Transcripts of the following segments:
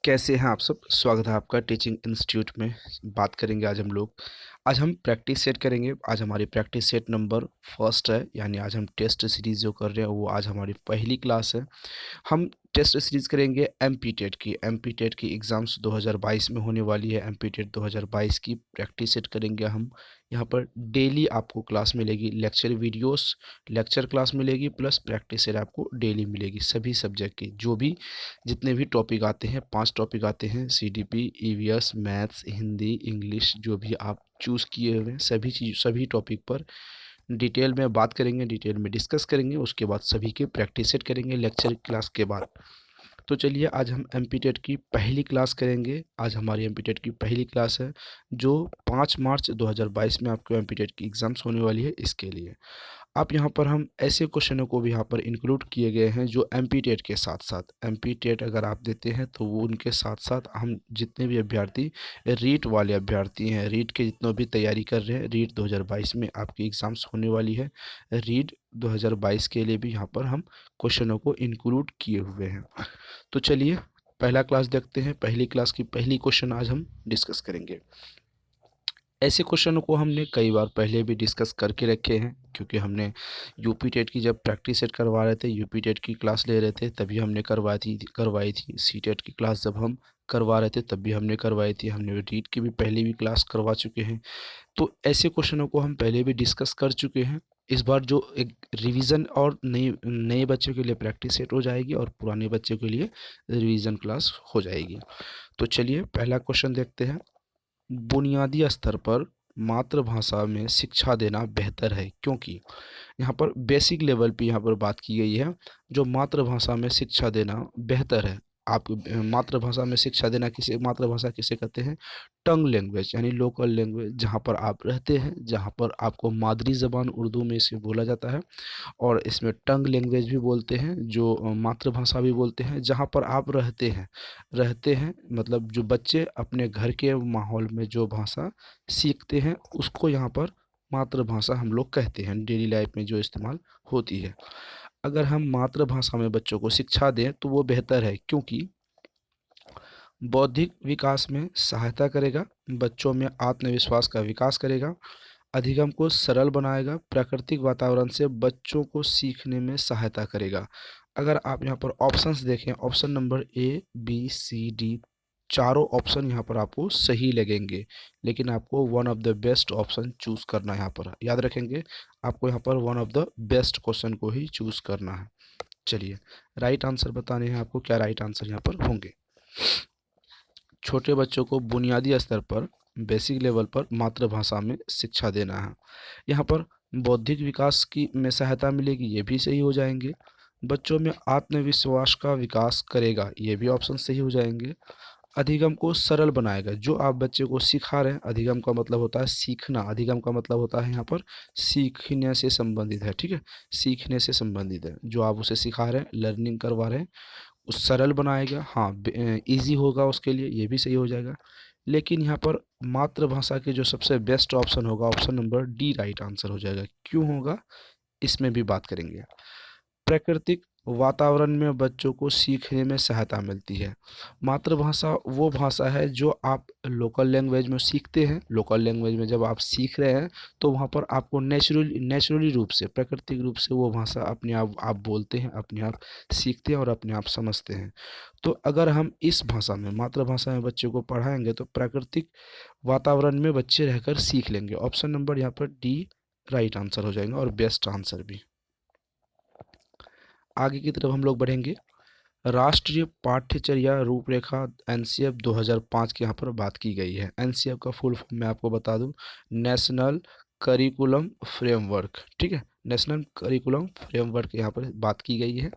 कैसे हैं आप सब? स्वागत है आपका टीचिंग इंस्टीट्यूट में। बात करेंगे आज हम लोग। आज हम प्रैक्टिस सेट करेंगे। आज हमारी प्रैक्टिस सेट नंबर फर्स्ट है, यानी आज हम टेस्ट सीरीज़ जो कर रहे हैं वो आज हमारी पहली क्लास है। हम टेस्ट सीरीज़ करेंगे एमपी टेट की। एमपी टेट की एग्ज़ाम्स 2022 में होने वाली है। एमपी टेट 2022 की प्रैक्टिस सेट करेंगे हम। यहाँ पर डेली आपको क्लास मिलेगी, लेक्चर वीडियोस, लेक्चर क्लास मिलेगी, प्लस प्रैक्टिस सेट आपको डेली मिलेगी सभी सब्जेक्ट की। जो भी जितने भी टॉपिक आते हैं, 5 टॉपिक आते हैं, CDP, EVS, maths, Hindi, English, जो भी आप चूज़ किए हुए हैं सभी टॉपिक पर डिटेल में बात करेंगे, डिटेल में डिस्कस करेंगे। उसके बाद सभी के प्रैक्टिस सेट करेंगे लेक्चर क्लास के बाद। तो चलिए आज हम एमपी टेट की पहली क्लास करेंगे। आज हमारी एमपी टेट की पहली क्लास है जो 5 मार्च 2022 में आपको एमपी टेट की एग्ज़ाम्स होने वाली है, इसके लिए। आप यहाँ पर हम ऐसे क्वेश्चनों को भी यहाँ पर इंक्लूड किए गए हैं जो एमपी टेट के साथ साथ, एमपी टेट अगर आप देते हैं तो वो उनके साथ साथ हम जितने भी अभ्यर्थी रीट वाले अभ्यर्थी हैं, रीट के जितने भी तैयारी कर रहे हैं, रीट 2022 में आपकी एग्ज़ाम्स होने वाली है, रीट 2022 के लिए भी यहाँ पर हम क्वेश्चनों को इंक्लूड किए हुए हैं। तो चलिए पहला क्लास देखते हैं। पहली क्लास की पहली क्वेश्चन आज हम डिस्कस करेंगे। ऐसे क्वेश्चनों को हमने कई बार पहले भी डिस्कस करके रखे हैं, क्योंकि हमने यूपी टेट की जब प्रैक्टिस सेट करवा रहे थे, यूपी टेट की क्लास ले रहे थे, तभी हमने करवाई थी सी टेट की क्लास जब हम करवा रहे थे तब भी हमने करवाई थी। हमने रीट की भी पहले भी क्लास करवा चुके हैं। तो ऐसे क्वेश्चनों को हम पहले भी डिस्कस कर चुके हैं। इस बार जो एक रिवीजन और नए नए बच्चों के लिए प्रैक्टिस सेट हो जाएगी और पुराने बच्चों के लिए रिवीजन क्लास हो जाएगी। तो चलिए पहला क्वेश्चन देखते हैं। बुनियादी स्तर पर मातृभाषा में शिक्षा देना बेहतर है क्योंकि, यहाँ पर बेसिक लेवल पे यहाँ पर बात की गई है, जो मातृभाषा में शिक्षा देना बेहतर है। आप मातृभाषा में शिक्षा देना किसे, मातृभाषा किसे कहते हैं? टंग लैंग्वेज, यानी लोकल लैंग्वेज, जहाँ पर आप रहते हैं, जहाँ पर आपको मादरी ज़बान उर्दू में इसे बोला जाता है। और इसमें टंग लैंग्वेज भी बोलते हैं, जो मातृभाषा भी बोलते हैं, जहाँ पर आप रहते हैं मतलब जो बच्चे अपने घर के माहौल में जो भाषा सीखते हैं उसको यहाँ पर मातृभाषा हम लोग कहते हैं, डेली लाइफ में जो इस्तेमाल होती है। अगर हम मातृभाषा में बच्चों को शिक्षा दें तो वो बेहतर है, क्योंकि बौद्धिक विकास में सहायता करेगा, बच्चों में आत्मविश्वास का विकास करेगा, अधिगम को सरल बनाएगा, प्राकृतिक वातावरण से बच्चों को सीखने में सहायता करेगा। अगर आप यहाँ पर ऑप्शंस देखें, option number A B C D, चारों ऑप्शन यहाँ पर आपको सही लगेंगे, लेकिन आपको one of the best option choose करना है। यहाँ पर याद रखेंगे, आपको यहाँ पर one of the best question को ही चूज़ करना है। चलिए राइट आंसर बताने हैं आपको, क्या राइट आंसर यहाँ पर होंगे। छोटे बच्चों को बुनियादी स्तर पर, बेसिक लेवल पर मातृभाषा में शिक्षा देना है। यहाँ पर बौद्धिक विकास की में सहायता मिलेगी, ये भी सही हो जाएंगे। बच्चों में आत्मविश्वास का विकास करेगा, ये भी ऑप्शन सही हो जाएंगे। अधिगम को सरल बनाएगा, जो आप बच्चे को सिखा रहे हैं, अधिगम का मतलब होता है सीखना, अधिगम का मतलब होता है यहाँ पर सीखने से संबंधित है, ठीक है, सीखने से संबंधित है। जो आप उसे सिखा रहे हैं, लर्निंग करवा रहे हैं, उस सरल बनाएगा, हाँ इजी होगा उसके लिए, ये भी सही हो जाएगा। लेकिन यहाँ पर मातृभाषा के जो सबसे बेस्ट ऑप्शन होगा, option number D right answer हो जाएगा। क्यों होगा, इसमें भी बात करेंगे। प्राकृतिक वातावरण में बच्चों को सीखने में सहायता मिलती है। मातृभाषा वो भाषा है जो आप लोकल लैंग्वेज में सीखते हैं, लोकल लैंग्वेज में जब आप सीख रहे हैं तो वहाँ पर आपको नेचुरली रूप से, प्राकृतिक रूप से वो भाषा अपने आप बोलते हैं, अपने आप सीखते हैं और अपने आप समझते हैं। तो अगर हम इस भाषा में, मातृभाषा में बच्चों को पढ़ाएंगे तो प्राकृतिक वातावरण में बच्चे रहकर सीख लेंगे। ऑप्शन नंबर यहाँ पर डी राइट आंसर हो जाएगा और बेस्ट आंसर भी। आगे की तरफ हम लोग बढ़ेंगे। राष्ट्रीय पाठ्यचर्या रूपरेखा एनसीएफ 2005 की यहाँ पर बात की गई है। एनसीएफ का फुल फॉर्म मैं आपको बता दूं, नेशनल करिकुलम फ्रेमवर्क, ठीक है, नेशनल करिकुलम फ्रेमवर्क यहाँ पर बात की गई है।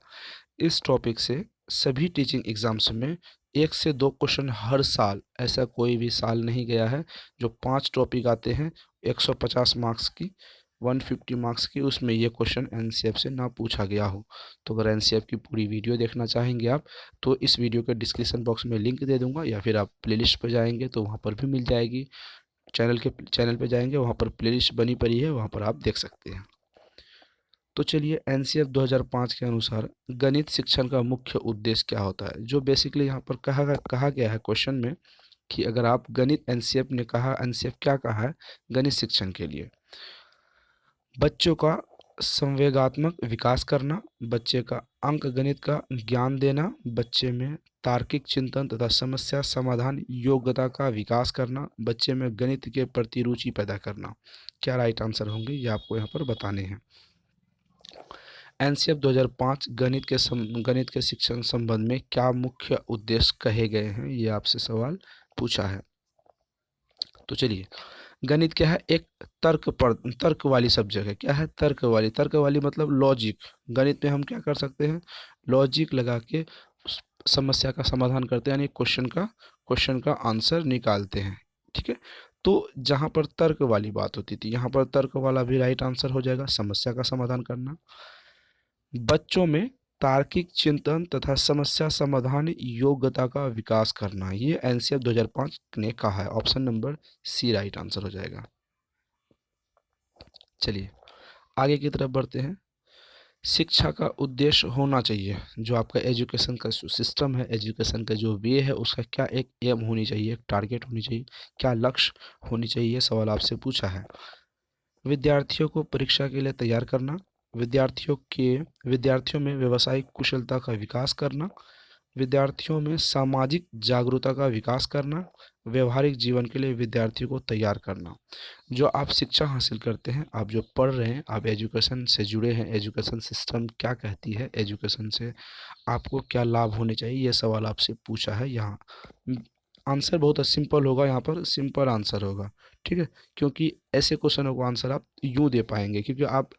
इस टॉपिक से सभी टीचिंग एग्जाम्स में 1 से 2 क्वेश्चन हर साल, ऐसा कोई भी साल नहीं गया है जो 5 टॉपिक आते हैं 150 मार्क्स की, 150 मार्क्स की, उसमें ये क्वेश्चन एनसीएफ से ना पूछा गया हो। तो अगर एनसीएफ की पूरी वीडियो देखना चाहेंगे आप, तो इस वीडियो के डिस्क्रिप्शन बॉक्स में लिंक दे दूंगा, या फिर आप प्लेलिस्ट पर जाएंगे तो वहाँ पर भी मिल जाएगी। चैनल पे जाएंगे, वहाँ पर प्लेलिस्ट बनी पड़ी है, वहाँ पर आप देख सकते हैं। तो चलिए एनसीएफ 2005 के अनुसार गणित शिक्षण का मुख्य उद्देश्य क्या होता है। जो बेसिकली यहाँ पर कहा गया है क्वेश्चन में कि अगर आप गणित एनसीएफ ने कहा, एनसीएफ क्या कहा है गणित शिक्षण के लिए, बच्चों का संवेगात्मक विकास करना, बच्चे का अंक गणित का ज्ञान देना, बच्चे में तार्किक चिंतन तथा समस्या समाधान योग्यता का विकास करना, बच्चे में गणित के प्रति रुचि पैदा करना। क्या राइट आंसर होंगे ये आपको यहाँ पर बताने हैं। एनसीएफ 2005 गणित के शिक्षण संबंध में क्या मुख्य उद्देश्य कहे गए हैं, ये आपसे सवाल पूछा है। तो चलिए, गणित क्या है, एक तर्क वाली सब्जेक्ट है। क्या है, तर्क वाली मतलब लॉजिक। गणित में हम क्या कर सकते हैं, लॉजिक लगा के उस समस्या का समाधान करते हैं, यानी क्वेश्चन का आंसर निकालते हैं। ठीक है, तो जहाँ पर तर्क वाली बात होती थी, यहाँ पर तर्क वाला भी राइट आंसर हो जाएगा, समस्या का समाधान करना। बच्चों में तार्किक चिंतन तथा समस्या समाधान योग्यता का विकास करना, ये एनसीएफ 2005 ने कहा है। Option number C right answer हो जाएगा। चलिए आगे की तरफ बढ़ते हैं। शिक्षा का उद्देश्य होना चाहिए, जो आपका एजुकेशन का सिस्टम है, एजुकेशन का जो वे है, उसका क्या एक एम होनी चाहिए, एक टारगेट होनी चाहिए, क्या लक्ष्य होनी चाहिए, सवाल आपसे पूछा है। विद्यार्थियों को परीक्षा के लिए तैयार करना, विद्यार्थियों में व्यावसायिक कुशलता का विकास करना, विद्यार्थियों में सामाजिक जागरूकता का विकास करना, व्यवहारिक जीवन के लिए विद्यार्थियों को तैयार करना। जो आप शिक्षा हासिल करते हैं, आप जो पढ़ रहे हैं, आप एजुकेशन से जुड़े हैं, एजुकेशन सिस्टम क्या कहती है, एजुकेशन से आपको क्या लाभ होने चाहिए, ये सवाल आपसे पूछा है। यहाँ आंसर बहुत सिंपल होगा, यहाँ पर सिंपल आंसर होगा। ठीक है, क्योंकि ऐसे क्वेश्चनों को आंसर आप यूँ दे पाएंगे, क्योंकि आप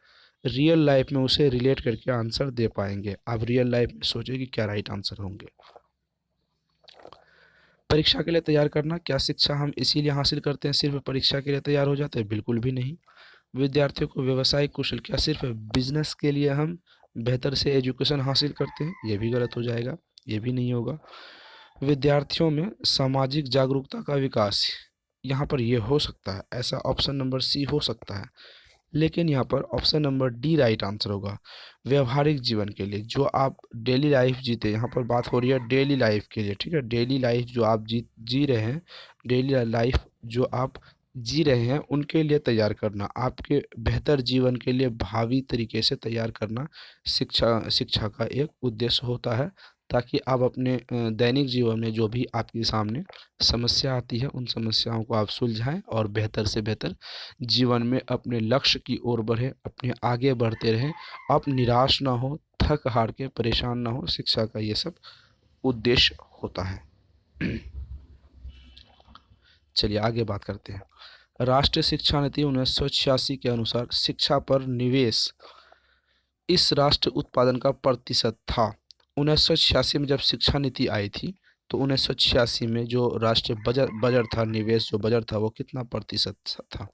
रियल लाइफ में उसे रिलेट करके आंसर दे पाएंगे। आप रियल लाइफ में सोचिए कि क्या राइट आंसर होंगे। परीक्षा के लिए तैयार करना, क्या शिक्षा हम इसीलिए हासिल करते हैं, सिर्फ परीक्षा के लिए तैयार हो जाते हैं, बिल्कुल भी नहीं। विद्यार्थियों को व्यवसायिक कुशल, क्या सिर्फ बिजनेस के लिए हम बेहतर से एजुकेशन हासिल करते हैं, ये भी गलत हो जाएगा, ये भी नहीं होगा। विद्यार्थियों में सामाजिक जागरूकता का विकास, यहाँ पर ये हो सकता है, ऐसा ऑप्शन नंबर सी हो सकता है, लेकिन यहाँ पर option number D right answer होगा। व्यवहारिक जीवन के लिए, जो आप डेली लाइफ जीते, यहाँ पर बात हो रही है डेली लाइफ के लिए। ठीक है, डेली लाइफ जो आप जी रहे हैं, डेली लाइफ जो आप जी रहे हैं, उनके लिए तैयार करना, आपके बेहतर जीवन के लिए भावी तरीके से तैयार करना शिक्षा का एक उद्देश्य होता है, ताकि आप अपने दैनिक जीवन में जो भी आपके सामने समस्या आती है, उन समस्याओं को आप सुलझाएं और बेहतर से बेहतर जीवन में अपने लक्ष्य की ओर बढ़े, अपने आगे बढ़ते रहें। आप निराश ना हो, थक हार के परेशान ना हो, शिक्षा का ये सब उद्देश्य होता है। चलिए आगे बात करते हैं। राष्ट्रीय शिक्षा नीति 1986 के अनुसार शिक्षा पर निवेश इस राष्ट्र उत्पादन का प्रतिशत था। 1986 में जब शिक्षा नीति आई थी, तो 1986 में जो राष्ट्रीय बजट था, निवेश जो बजट था, वो कितना प्रतिशत था,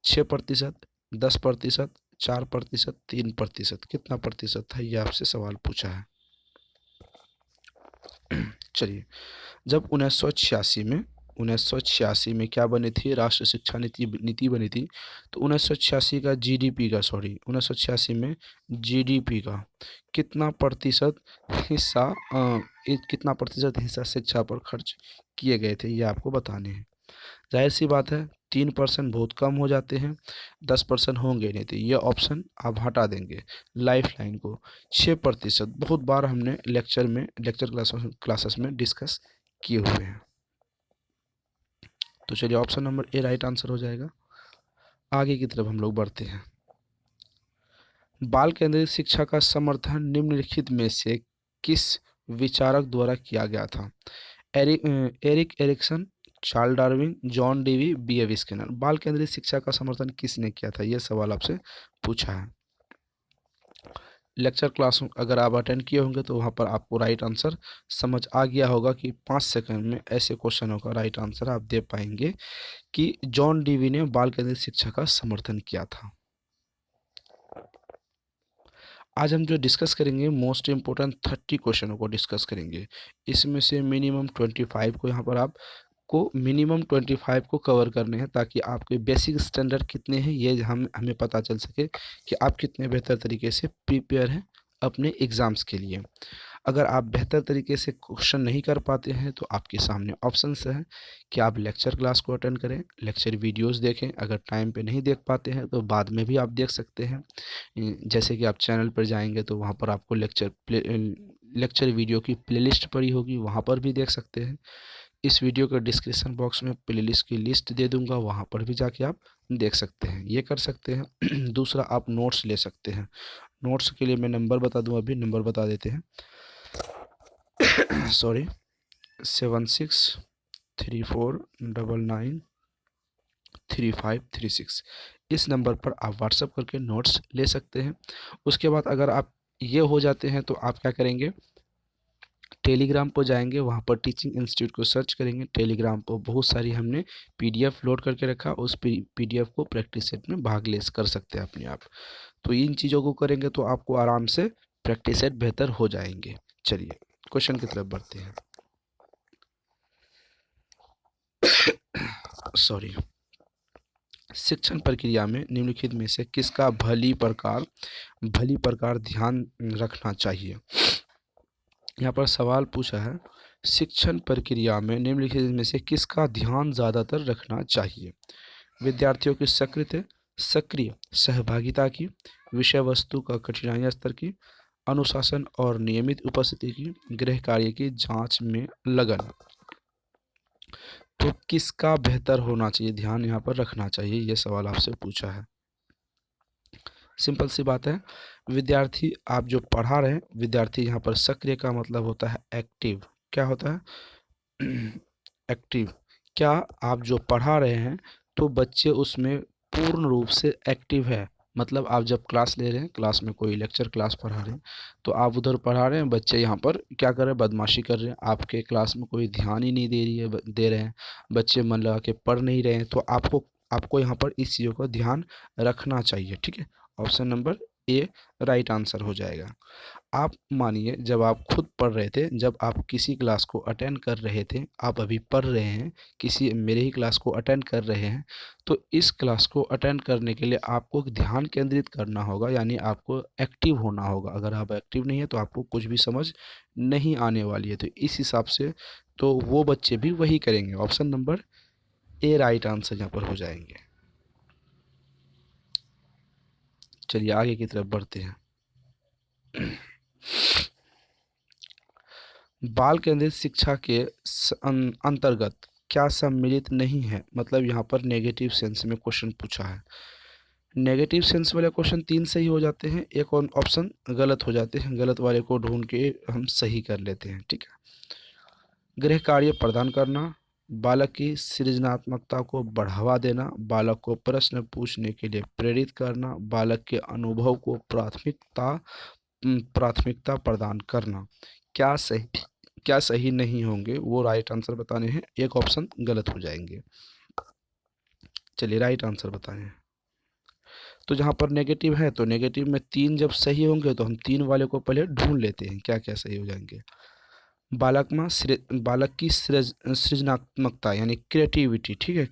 6%, 10%, 4%, 3%, कितना प्रतिशत था, ये आपसे सवाल पूछा है। चलिए, जब 1986 में क्या बनी थी, राष्ट्रीय शिक्षा नीति बनी थी, तो 1986 का जीडीपी का, सॉरी 1986 में जीडीपी का कितना प्रतिशत हिस्सा कितना प्रतिशत हिस्सा शिक्षा पर खर्च किए गए थे, ये आपको बताने हैं। जाहिर सी बात है 3% बहुत कम हो जाते हैं, 10% होंगे नहीं, तो ये ऑप्शन आप हटा देंगे। लाइफ लाइन को 6% बहुत बार हमने लेक्चर क्लासेस में डिस्कस किए हुए हैं। तो चलिए ऑप्शन नंबर ए राइट आंसर हो जाएगा। आगे की तरफ हम लोग बढ़ते हैं। बाल केंद्रित शिक्षा का समर्थन निम्नलिखित में से किस विचारक द्वारा किया गया था। Erik Erikson, Charles Darwin, John Dewey, BF. Skinner. बाल केंद्रित शिक्षा का समर्थन किसने किया था, यह सवाल आपसे पूछा है। लेक्चर क्लास अगर आप अटेंड किए होंगे तो वहाँ पर आपको राइट आंसर समझ आ गया होगा कि 5 सेकंड में ऐसे क्वेश्चनों का राइट आंसर आप दे पाएंगे कि जॉन डीवी ने बाल केंद्रित शिक्षा का समर्थन किया था। आज हम जो डिस्कस करेंगे, मोस्ट इम्पोर्टेंट 30 क्वेश्चनों को डिस्कस करेंगे। इसमें से मिनिमम 25 को यहाँ पर आप आपको मिनिमम 25 को कवर करने हैं, ताकि आपके बेसिक स्टैंडर्ड कितने हैं ये हमें पता चल सके कि आप कितने बेहतर तरीके से प्रिपेयर हैं अपने एग्ज़ाम्स के लिए। अगर आप बेहतर तरीके से क्वेश्चन नहीं कर पाते हैं तो आपके सामने ऑप्शंस हैं कि आप लेक्चर क्लास को अटेंड करें, लेक्चर वीडियोस देखें, अगर टाइम पे नहीं देख पाते हैं तो बाद में भी आप देख सकते हैं। जैसे कि आप चैनल पर जाएंगे तो वहाँ पर आपको लेक्चर वीडियो की प्लेलिस्ट पड़ी होगी, वहाँ पर भी देख सकते हैं। इस वीडियो के डिस्क्रिप्शन बॉक्स में प्लेलिस्ट की लिस्ट दे दूंगा, वहाँ पर भी जाके आप देख सकते हैं, ये कर सकते हैं। दूसरा, आप नोट्स ले सकते हैं। नोट्स के लिए मैं नंबर बता दूं, अभी नंबर बता देते हैं। सॉरी, 7634993536, इस नंबर पर आप व्हाट्सअप करके नोट्स ले सकते हैं। उसके बाद अगर आप ये हो जाते हैं तो आप क्या करेंगे, टेलीग्राम पर जाएंगे, वहाँ पर टीचिंग इंस्टीट्यूट को सर्च करेंगे। टेलीग्राम पर बहुत सारी हमने पीडीएफ लोड करके रखा, उस पीडीएफ को प्रैक्टिस सेट में भाग ले कर सकते हैं अपने आप। तो इन चीज़ों को करेंगे तो आपको आराम से प्रैक्टिस सेट बेहतर हो जाएंगे। चलिए क्वेश्चन की तरफ बढ़ते हैं। सॉरी, शिक्षण प्रक्रिया में निम्नलिखित में से किसका भली प्रकार ध्यान रखना चाहिए। यहाँ पर सवाल पूछा है, शिक्षण प्रक्रिया में निम्नलिखित में से किसका ध्यान ज़्यादातर रखना चाहिए। विद्यार्थियों की सक्रिय सहभागिता की, विषय वस्तु का कठिनाई स्तर की, अनुशासन और नियमित उपस्थिति की, गृह कार्य की जांच में लगन। तो किसका बेहतर होना चाहिए, ध्यान यहाँ पर रखना चाहिए, ये सवाल आपसे पूछा है। सिंपल सी बात है, विद्यार्थी आप जो पढ़ा रहे हैं, विद्यार्थी यहाँ पर सक्रिय का मतलब होता है एक्टिव। क्या होता है? एक्टिव। क्या आप जो पढ़ा रहे हैं तो बच्चे उसमें पूर्ण रूप से एक्टिव है। मतलब आप जब क्लास ले रहे हैं, क्लास में कोई लेक्चर क्लास पढ़ा रहे हैं, तो आप उधर पढ़ा रहे हैं, बच्चे यहाँ पर क्या कर रहे हैं, बदमाशी कर रहे हैं, आपके क्लास में कोई ध्यान ही नहीं दे रहे हैं, बच्चे मन लगा के पढ़ नहीं रहे हैं, तो आपको आपको यहाँ पर इस चीज़ों का ध्यान रखना चाहिए। ठीक है, ऑप्शन नंबर ए राइट आंसर हो जाएगा। आप मानिए, जब आप खुद पढ़ रहे थे, जब आप किसी क्लास को अटेंड कर रहे थे, आप अभी पढ़ रहे हैं, किसी मेरे ही क्लास को अटेंड कर रहे हैं, तो इस क्लास को अटेंड करने के लिए आपको ध्यान केंद्रित करना होगा, यानी आपको एक्टिव होना होगा। अगर आप एक्टिव नहीं है तो आपको कुछ भी समझ नहीं आने वाली है। तो इस हिसाब से तो वो बच्चे भी वही करेंगे। ऑप्शन नंबर ए राइट आंसर यहाँ पर हो जाएंगे। चलिए आगे की तरफ बढ़ते हैं। बाल केंद्रित शिक्षा के अंतर्गत क्या सम्मिलित नहीं है, मतलब यहाँ पर नेगेटिव सेंस में क्वेश्चन पूछा है। नेगेटिव सेंस वाले क्वेश्चन 3 सही हो जाते हैं, एक और ऑप्शन गलत हो जाते हैं, गलत वाले को ढूंढ के हम सही कर लेते हैं। ठीक है, गृह कार्य प्रदान करना, बालक की सृजनात्मकता को बढ़ावा देना, बालक को प्रश्न पूछने के लिए प्रेरित करना, बालक के अनुभव को प्राथमिकता प्रदान करना। क्या सही क्या सही नहीं होंगे, वो राइट आंसर बताने हैं, एक ऑप्शन गलत हो जाएंगे। चलिए राइट आंसर बताएं। तो जहाँ पर नेगेटिव है, तो नेगेटिव में 3 जब सही होंगे तो हम 3 वाले को पहले ढूंढ लेते हैं क्या क्या सही हो जाएंगे। बालक की सृजनात्मकता यानी क्रिएटिविटी। ठीक है,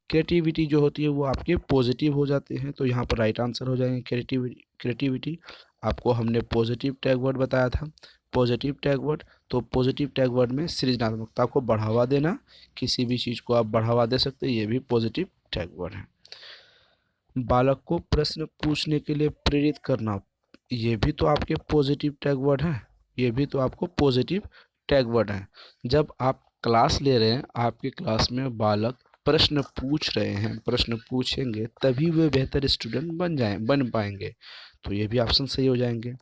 क्रिएटिविटी जो होती है वो आपके पॉजिटिव हो जाते हैं, तो यहाँ पर राइट आंसर हो जाएंगे क्रिएटिविटी। आपको हमने पॉजिटिव टैग वर्ड बताया था, पॉजिटिव टैग वर्ड। तो पॉजिटिव टैग वर्ड में सृजनात्मकता को बढ़ावा देना, किसी भी चीज़ को आप बढ़ावा दे सकते हैं, ये भी पॉजिटिव टैग वर्ड है। बालक को प्रश्न पूछने के लिए प्रेरित करना, ये भी तो आपके पॉजिटिव टैग वर्ड है, ये भी तो आपको पॉजिटिव टैग वर्ड है। जब आप क्लास ले रहे हैं, आपके क्लास में बालक प्रश्न पूछ रहे हैं, प्रश्न पूछेंगे तभी वे बेहतर स्टूडेंट बन पाएंगे, तो ये भी ऑप्शन सही हो जाएंगे।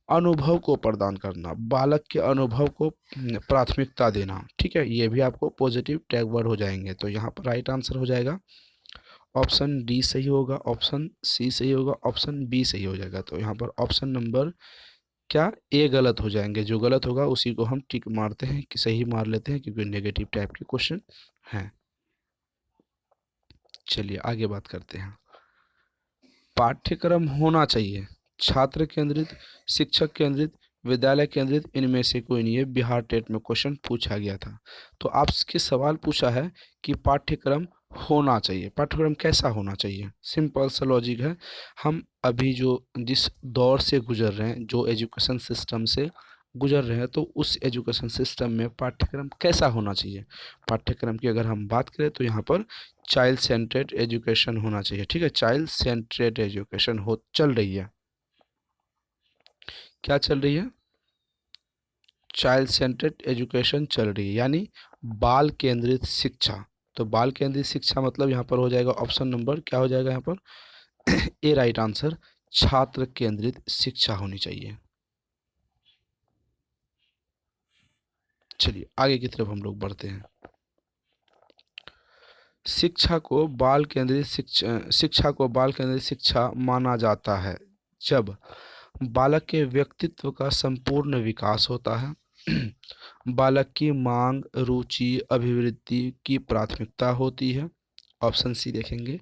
अनुभव को प्रदान करना, बालक के अनुभव को प्राथमिकता देना, ठीक है, ये भी आपको पॉजिटिव टैग वर्ड हो जाएंगे, तो यहाँ पर राइट आंसर हो जाएगा ऑप्शन डी सही होगा, ऑप्शन सी सही होगा, ऑप्शन बी सही हो जाएगा। तो यहाँ पर ऑप्शन नंबर क्या ए गलत हो जाएंगे, जो गलत होगा उसी को हम टिक मारते हैं कि सही मार लेते हैं, क्योंकि नेगेटिव टाइप के क्वेश्चन हैं। चलिए आगे बात करते हैं। पाठ्यक्रम होना चाहिए छात्र केंद्रित, शिक्षक केंद्रित, विद्यालय केंद्रित इनमें से कोई नहीं है, बिहार टेट में क्वेश्चन पूछा गया था। तो आपसे सवाल पूछा है कि पाठ्यक्रम होना चाहिए, पाठ्यक्रम कैसा होना चाहिए। सिंपल सा लॉजिक है। हम अभी जो जिस दौर से गुजर रहे हैं, जो एजुकेशन सिस्टम से गुजर रहे हैं, तो उस एजुकेशन सिस्टम में पाठ्यक्रम कैसा होना चाहिए। पाठ्यक्रम की अगर हम बात करें तो यहाँ पर चाइल्ड सेंट्रेड एजुकेशन होना चाहिए। ठीक है, चाइल्ड सेंट्रेड एजुकेशन हो चल रही है। क्या चल रही है? चाइल्ड सेंट्रेड एजुकेशन चल रही है, यानी बाल केंद्रित शिक्षा। तो बाल केंद्रित शिक्षा मतलब यहाँ पर हो जाएगा ऑप्शन नंबर, क्या हो जाएगा यहाँ पर ए राइट आंसर, छात्र केंद्रित शिक्षा होनी चाहिए। चलिए आगे की तरफ हम लोग बढ़ते हैं। शिक्षा को बाल केंद्रित शिक्षा माना जाता है जब बालक के व्यक्तित्व का संपूर्ण विकास होता है, बालक की मांग, रुचि, अभिवृद्धि की प्राथमिकता होती है। ऑप्शन सी देखेंगे,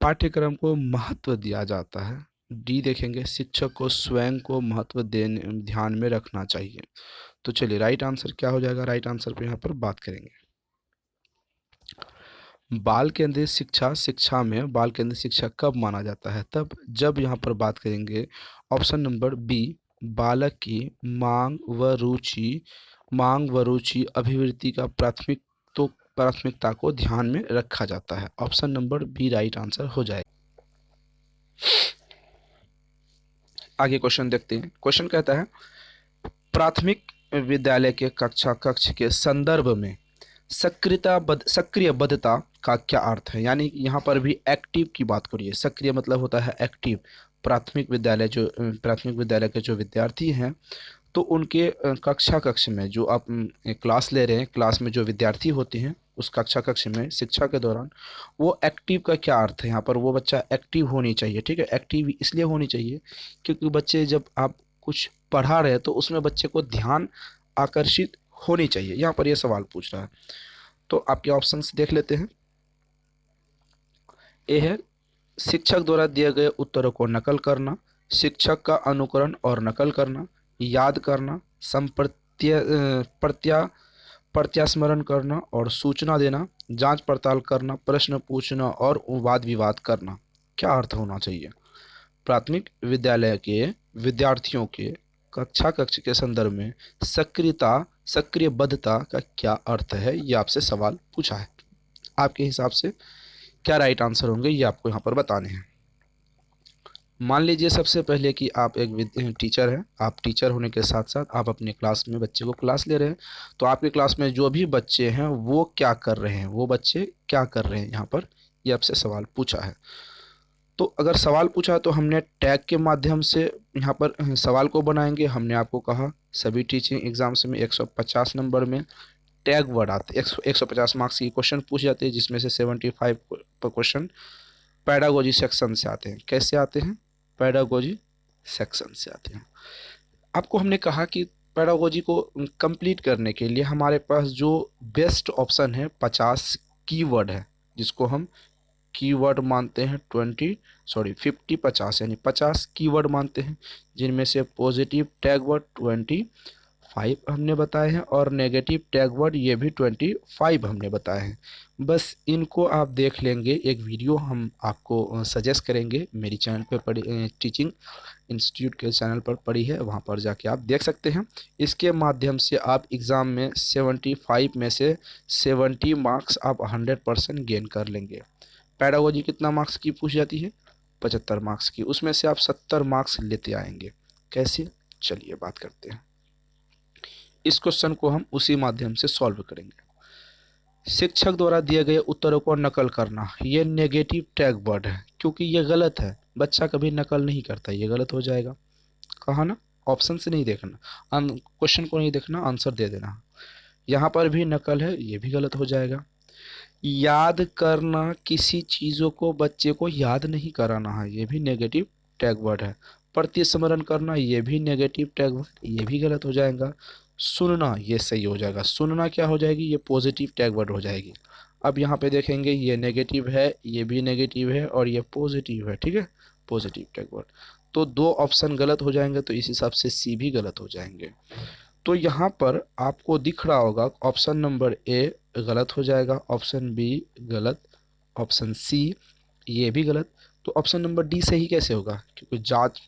पाठ्यक्रम को महत्व दिया जाता है। डी देखेंगे, शिक्षक को स्वयं को महत्व देने ध्यान में रखना चाहिए। तो चलिए राइट आंसर क्या हो जाएगा, राइट आंसर पे यहाँ पर बात करेंगे। बाल केंद्रित शिक्षा, शिक्षा में बाल केंद्रित शिक्षा कब माना जाता है? तब जब यहाँ पर बात करेंगे ऑप्शन नंबर बी, बालक की मांग व रुचि अभिवृद्धि का प्राथमिकता को ध्यान में रखा जाता है। Option number B right answer हो जाएगा। आगे क्वेश्चन देखते हैं। क्वेश्चन कहता है, प्राथमिक विद्यालय के कक्ष के संदर्भ में सक्रियबद्धता का क्या अर्थ है। यानी यहाँ पर भी एक्टिव की बात करिए। सक्रिय मतलब होता है एक्टिव। प्राथमिक विद्यालय के जो विद्यार्थी हैं, तो उनके कक्ष में जो आप क्लास ले रहे हैं, क्लास में जो विद्यार्थी होते हैं उस कक्ष में शिक्षा के दौरान, वो एक्टिव का क्या अर्थ है यहाँ पर, वो बच्चा एक्टिव होनी चाहिए। ठीक है, एक्टिव इसलिए होनी चाहिए क्योंकि बच्चे जब आप कुछ पढ़ा रहे हैं तो उसमें बच्चे को ध्यान आकर्षित होनी चाहिए। यहाँ पर ये सवाल पूछ रहा है, तो आपके ऑप्शंस देख लेते हैं। ए है, शिक्षक द्वारा दिए गए उत्तरों को नकल करना, शिक्षक का अनुकरण और नकल करना, याद करना, प्रत्यास्मरण करना और सूचना देना, जांच पड़ताल करना, प्रश्न पूछना और वाद विवाद करना। क्या अर्थ होना चाहिए? प्राथमिक विद्यालय के विद्यार्थियों के कक्ष के संदर्भ में सक्रियबद्धता का क्या अर्थ है, ये आपसे सवाल पूछा है। आपके हिसाब से क्या राइट आंसर होंगे, ये आपको यहाँ पर बताने हैं। मान लीजिए सबसे पहले कि आप एक टीचर हैं, आप टीचर होने के साथ साथ आप अपने क्लास में बच्चे को क्लास ले रहे हैं। तो आपके क्लास में जो भी बच्चे हैं वो क्या कर रहे हैं, वो बच्चे क्या कर रहे हैं, यहाँ पर ये आपसे सवाल पूछा है। तो अगर सवाल पूछा तो हमने टैग के माध्यम से यहाँ पर सवाल को बनाएंगे। हमने आपको कहा सभी टीचिंग एग्जाम्स में 150 नंबर में टैग वर्ड आते हैं। 150 मार्क्स की क्वेश्चन पूछ जाते हैं, जिसमें से 75 क्वेश्चन पैडागोजी सेक्शन से आते हैं। कैसे आते हैं? पैडागोजी सेक्शन से आते हैं। आपको हमने कहा कि पैडागोजी को कंप्लीट करने के लिए हमारे पास जो बेस्ट ऑप्शन है 50 कीवर्ड है, जिसको हम कीवर्ड मानते हैं 50 50 यानी 50 कीवर्ड मानते हैं, जिनमें से पॉजिटिव टैग वर्ड 25 हमने बताए हैं और नेगेटिव टैग वर्ड ये भी 25 हमने बताए हैं। बस इनको आप देख लेंगे। एक वीडियो हम आपको सजेस्ट करेंगे, मेरी चैनल पर पड़ी टीचिंग इंस्टीट्यूट के चैनल पर पड़ी है, वहाँ पर जाके आप देख सकते हैं। इसके माध्यम से आप एग्ज़ाम में 75 में से 70 मार्क्स आप 100% गेन कर लेंगे। पैडागोजी कितना मार्क्स की पूछ जाती है? 75 मार्क्स की, उसमें से आप 70 मार्क्स लेते आएंगे। कैसे? चलिए बात करते हैं। इस क्वेश्चन को हम उसी माध्यम से सॉल्व करेंगे। शिक्षक द्वारा दिए गए उत्तरों को नकल करना, ये नेगेटिव टैग वर्ड है क्योंकि ये गलत है। बच्चा कभी नकल नहीं करता, ये गलत हो जाएगा। कहा ना, ऑप्शन से नहीं देखना, क्वेश्चन को नहीं देखना, आंसर दे देना। यहाँ पर भी नकल है, ये भी गलत हो जाएगा। याद करना, किसी चीज़ों को बच्चे को याद नहीं कराना है, ये भी नेगेटिव टैग वर्ड है। प्रतिस्मरण करना, ये भी नेगेटिव टैग वर्ड, ये भी गलत हो जाएगा। सुनना, ये सही हो जाएगा। सुनना क्या हो जाएगी? ये पॉजिटिव टैग वर्ड हो जाएगी। अब यहाँ पे देखेंगे ये नेगेटिव है, ये भी नेगेटिव है और ये पॉजिटिव है। ठीक है, पॉजिटिव टैग वर्ड। तो 2 ऑप्शन गलत हो जाएंगे, तो इस हिसाब से सी भी गलत हो जाएंगे। तो यहाँ पर आपको दिख रहा होगा ऑप्शन नंबर ए गलत हो जाएगा, ऑप्शन बी गलत, ऑप्शन सी ये भी गलत। तो ऑप्शन नंबर डी सही कैसे होगा? क्योंकि जांच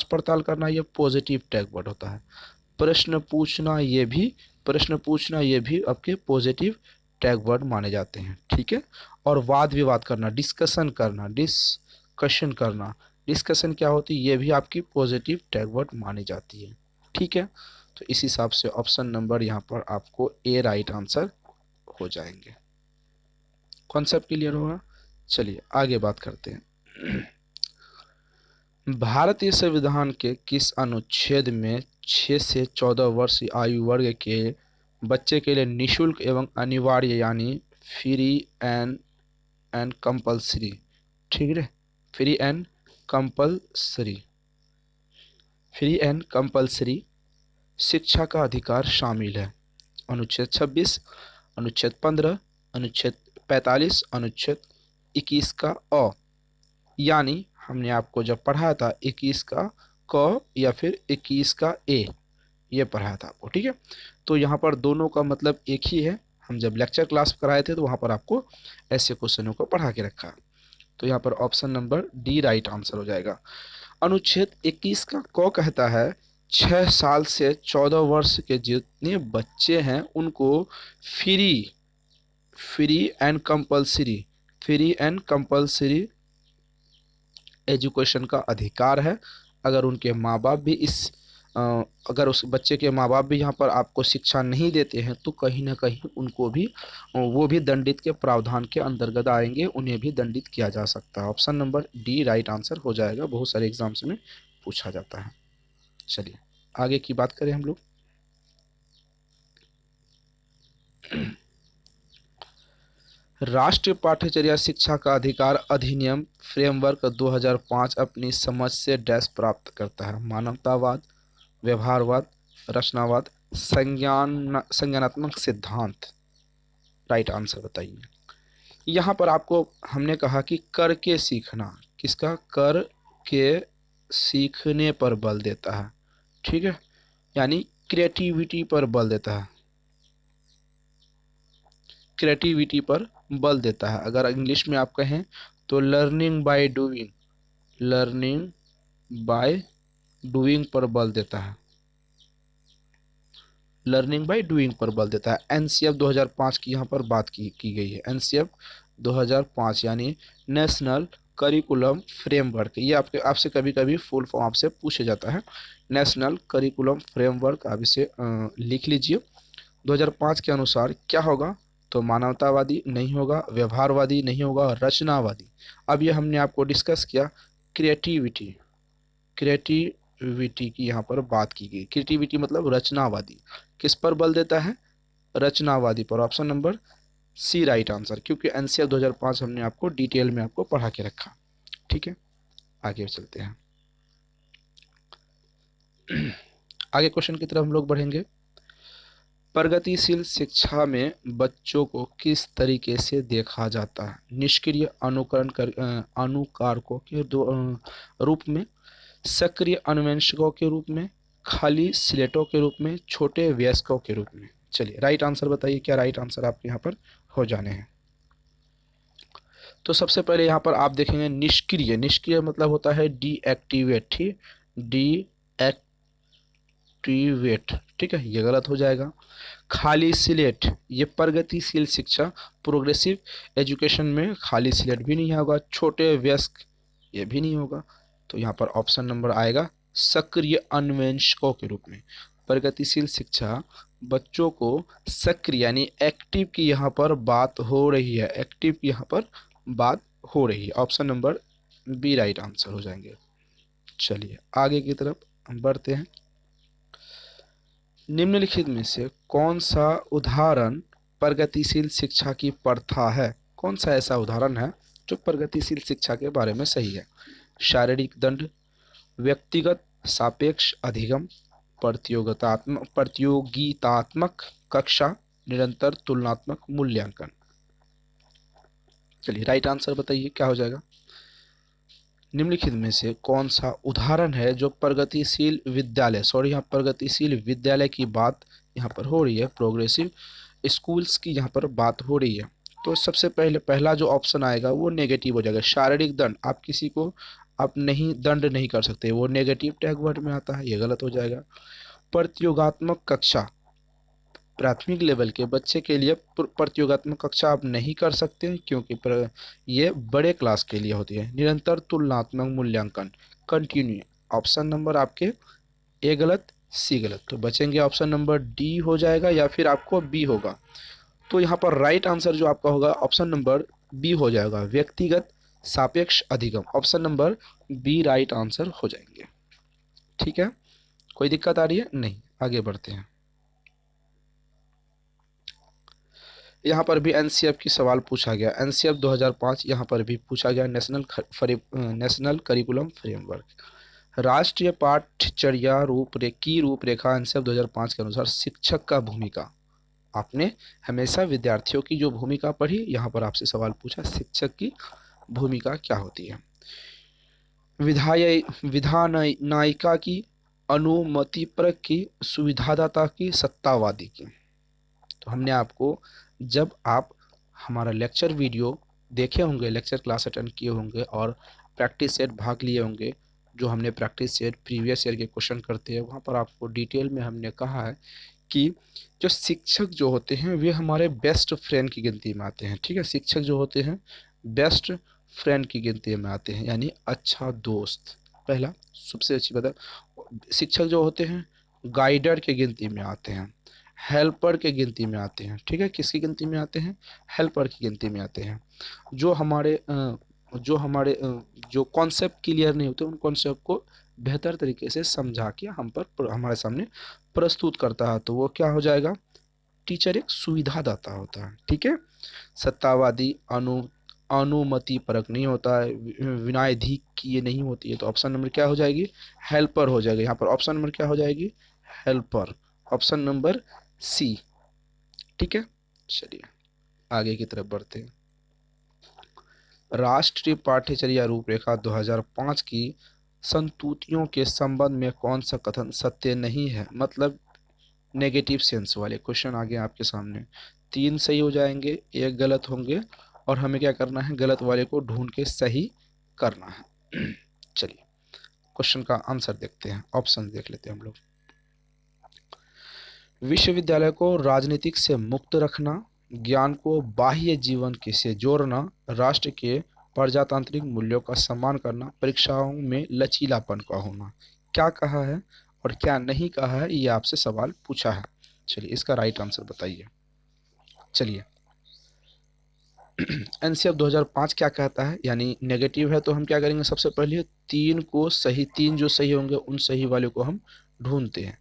पड़ताल करना ये पॉजिटिव टैग वर्ड होता है। प्रश्न पूछना ये भी आपके पॉजिटिव टैग वर्ड माने जाते हैं, ठीक है। और वाद विवाद करना, डिस्कशन क्या होती है, ये भी आपकी पॉजिटिव टैग वर्ड मानी जाती है, ठीक है। तो इस हिसाब से ऑप्शन नंबर यहाँ पर आपको ए राइट आंसर हो जाएंगे। कॉन्सेप्ट क्लियर होगा? चलिए आगे बात करते हैं। भारतीय संविधान के किस अनुच्छेद में 6 से 14 वर्ष आयु वर्ग के बच्चे के लिए निःशुल्क एवं अनिवार्य यानी फ्री एंड कंपल्सरी, ठीक है, free and compulsory free and compulsory शिक्षा का अधिकार शामिल है? अनुच्छेद 26, अनुच्छेद 15, अनुच्छेद 45, अनुच्छेद 21 का अ, यानी हमने आपको जब पढ़ाया था 21 का क या फिर 21 का ए, ये पढ़ाया था आपको, ठीक है। तो यहाँ पर दोनों का मतलब एक ही है। हम जब लेक्चर क्लास कराए थे तो वहाँ पर आपको ऐसे क्वेश्चनों को पढ़ा के रखा। तो यहाँ पर option number D right answer हो जाएगा। अनुच्छेद 21 का क कहता है 6 साल से 14 वर्ष के जितने बच्चे हैं उनको free free and compulsory free and compulsory education का अधिकार है। अगर उनके माँ बाप भी अगर उस बच्चे के माँ बाप भी यहाँ पर आपको शिक्षा नहीं देते हैं तो कहीं ना कहीं उनको भी वो भी दंडित के प्रावधान के अंतर्गत आएंगे, उन्हें भी दंडित किया जा सकता है। Option number D right answer हो जाएगा, बहुत सारे एग्जाम्स में पूछा जाता है। चलिए आगे की बात करें हम लोग। राष्ट्रीय पाठ्यचर्या शिक्षा का अधिकार अधिनियम फ्रेमवर्क 2005 अपनी समझ से डैश प्राप्त करता है? मानवतावाद, व्यवहारवाद, रचनावाद, संज्ञानात्मक सिद्धांत। राइट आंसर बताइए। यहाँ पर आपको हमने कहा कि कर के सीखना, किसका? कर के सीखने पर बल देता है, ठीक है, यानी क्रिएटिविटी पर बल देता है, क्रिएटिविटी पर बल देता है। अगर इंग्लिश में आप कहें तो लर्निंग बाय डूइंग पर बल देता है, लर्निंग बाय डूइंग पर बल देता है। एनसीएफ 2005 की यहाँ पर बात की गई है। एनसीएफ 2005 यानी नेशनल करिकुलम फ्रेमवर्क, ये आपसे कभी कभी फुल फॉर्म आपसे पूछा जाता है। नेशनल करिकुलम फ्रेमवर्क आप इसे लिख लीजिए। 2005 के अनुसार क्या होगा? तो मानवतावादी नहीं होगा, व्यवहारवादी नहीं होगा, रचनावादी। अब ये हमने आपको डिस्कस किया क्रिएटिविटी क्रिएटिविटी की यहाँ पर बात की गई। क्रिएटिविटी मतलब रचनावादी, किस पर बल देता है? रचनावादी पर। Option number C right answer, क्योंकि एनसीआर 2005 हमने आपको डिटेल में आपको पढ़ा के रखा, ठीक है। आगे चलते हैं। आगे क्वेश्चन की तरफ हम लोग बढ़ेंगे। प्रगतिशील शिक्षा में बच्चों को किस तरीके से देखा जाता है? निष्क्रिय अनुकारकों के रूप में, सक्रिय अन्वेषकों के रूप में, खाली स्लेटों के रूप में, छोटे वयस्कों के रूप में। चलिए राइट आंसर बताइए, क्या राइट आंसर आपके यहाँ पर हो जाने हैं? तो सबसे पहले यहाँ पर आप देखेंगे निष्क्रिय, निष्क्रिय मतलब होता है डीएक्टिवेट, डीएक्टिवेट, ठीक है, ये गलत हो जाएगा। खाली स्लेट, ये प्रगतिशील शिक्षा प्रोग्रेसिव एजुकेशन में खाली स्लेट भी नहीं होगा। छोटे वयस्क, ये भी नहीं होगा। तो यहाँ पर ऑप्शन नंबर आएगा सक्रिय अन्वेषकों के रूप में। प्रगतिशील शिक्षा बच्चों को सक्रिय यानी एक्टिव की यहाँ पर बात हो रही है, एक्टिव की यहाँ पर बात हो रही है। Option number B right answer हो जाएंगे। चलिए आगे की तरफ हम बढ़ते हैं। निम्नलिखित में से कौन सा उदाहरण प्रगतिशील शिक्षा की प्रथा है? कौन सा ऐसा उदाहरण है जो प्रगतिशील शिक्षा के बारे में सही है? शारीरिक दंड, व्यक्तिगत सापेक्ष अधिगम, प्रतियोगितात्मक कक्षा, निरंतर तुलनात्मक मूल्यांकन। चलिए राइट आंसर बताइए क्या हो जाएगा? निम्नलिखित में से कौन सा उदाहरण है जो प्रगतिशील विद्यालय, सॉरी यहाँ प्रगतिशील विद्यालय की बात यहाँ पर हो रही है, प्रोग्रेसिव स्कूल्स की यहाँ पर बात हो रही है। तो सबसे पहले पहला जो ऑप्शन आएगा वो नेगेटिव हो जाएगा। शारीरिक दंड, आप किसी को आप नहीं दंड नहीं कर सकते, वो नेगेटिव टैग वर्ड में आता है, ये गलत हो जाएगा। प्रतियोगात्मक कक्षा, प्राथमिक लेवल के बच्चे के लिए प्रतियोगात्मक कक्षा आप नहीं कर सकते क्योंकि ये बड़े क्लास के लिए होती है। निरंतर तुलनात्मक मूल्यांकन, कंटिन्यू, ऑप्शन नंबर आपके ए गलत, सी गलत, तो बचेंगे ऑप्शन नंबर डी हो जाएगा या फिर आपको बी होगा। तो यहाँ पर राइट आंसर जो आपका होगा ऑप्शन नंबर बी हो जाएगा, व्यक्तिगत सापेक्ष अधिगम, option number B right answer हो जाएंगे। ठीक है, कोई दिक्कत आ रही है? नहीं, आगे बढ़ते हैं। यहाँ पर भी एनसीएफ की सवाल पूछा गया, एनसीएफ 2005 यहाँ पर भी पूछा गया, नेशनल करिकुलम फ्रेमवर्क। राष्ट्रीय पाठ्यचर्या की रूपरेखा एनसीएफ 2005 के अनुसार शिक्षक का भूमिका। आपने हमेशा विद्यार्थियों की जो भूमिका पढ़ी, यहाँ पर आपसे सवाल पूछा शिक्षक की भूमिका क्या होती है। विधानायिका की, अनुमतिपरक की, सुविधादाता की, सत्तावादी की। तो हमने आपको, जब आप हमारा लेक्चर वीडियो देखे होंगे, लेक्चर क्लास अटेंड किए होंगे और प्रैक्टिस सेट भाग लिए होंगे, जो हमने प्रैक्टिस सेट प्रीवियस ईयर के क्वेश्चन करते हैं, वहाँ पर आपको डिटेल में हमने कहा है कि जो शिक्षक जो होते हैं वे हमारे बेस्ट फ्रेंड की गिनती में आते हैं। ठीक है, शिक्षक जो होते हैं बेस्ट फ्रेंड की गिनती में आते हैं, यानी अच्छा दोस्त, पहला सबसे अच्छी बात है। शिक्षक जो होते हैं गाइडर के गिनती में आते हैं, हेल्पर के गिनती में आते हैं। ठीक है, किसकी गिनती में आते हैं? हेल्पर की गिनती में आते हैं। जो हमारे जो कॉन्सेप्ट क्लियर नहीं होते, उन कॉन्सेप्ट को बेहतर तरीके से समझा के हमारे सामने प्रस्तुत करता है, तो वो क्या हो जाएगा? टीचर एक सुविधादाता होता है। ठीक है, सत्तावादी अनुमति परक नहीं होता है, विनायधिक की ये नहीं होती है, तो ऑप्शन नंबर क्या हो जाएगी? हेल्पर हो जाएगी। यहाँ पर ऑप्शन नंबर क्या हो जाएगी? Helper, option number C. ठीक है, चलिए आगे की तरफ बढ़ते हैं। राष्ट्रीय पाठ्यचर्या रूपरेखा 2005 की संतुतियों के संबंध में कौन सा कथन सत्य नहीं है? मतलब नेगेटिव सेंस वाले क्वेश्चन आ गए आपके सामने। 3 सही हो जाएंगे, 1 गलत होंगे, और हमें क्या करना है? गलत वाले को ढूंढ के सही करना है। चलिए क्वेश्चन का आंसर देखते हैं, ऑप्शन देख लेते हैं हम लोग। विश्वविद्यालय को राजनीतिक से मुक्त रखना, ज्ञान को बाह्य जीवन के से जोड़ना, राष्ट्र के प्रजातांत्रिक मूल्यों का सम्मान करना, परीक्षाओं में लचीलापन का होना। क्या कहा है और क्या नहीं कहा है, ये आपसे सवाल पूछा है। चलिए इसका राइट आंसर बताइए। चलिए एनसीएफ 2005 क्या कहता है, यानी नेगेटिव है, तो हम क्या करेंगे? सबसे पहले 3 को सही, 3 जो सही होंगे उन सही वाले को हम ढूंढते हैं।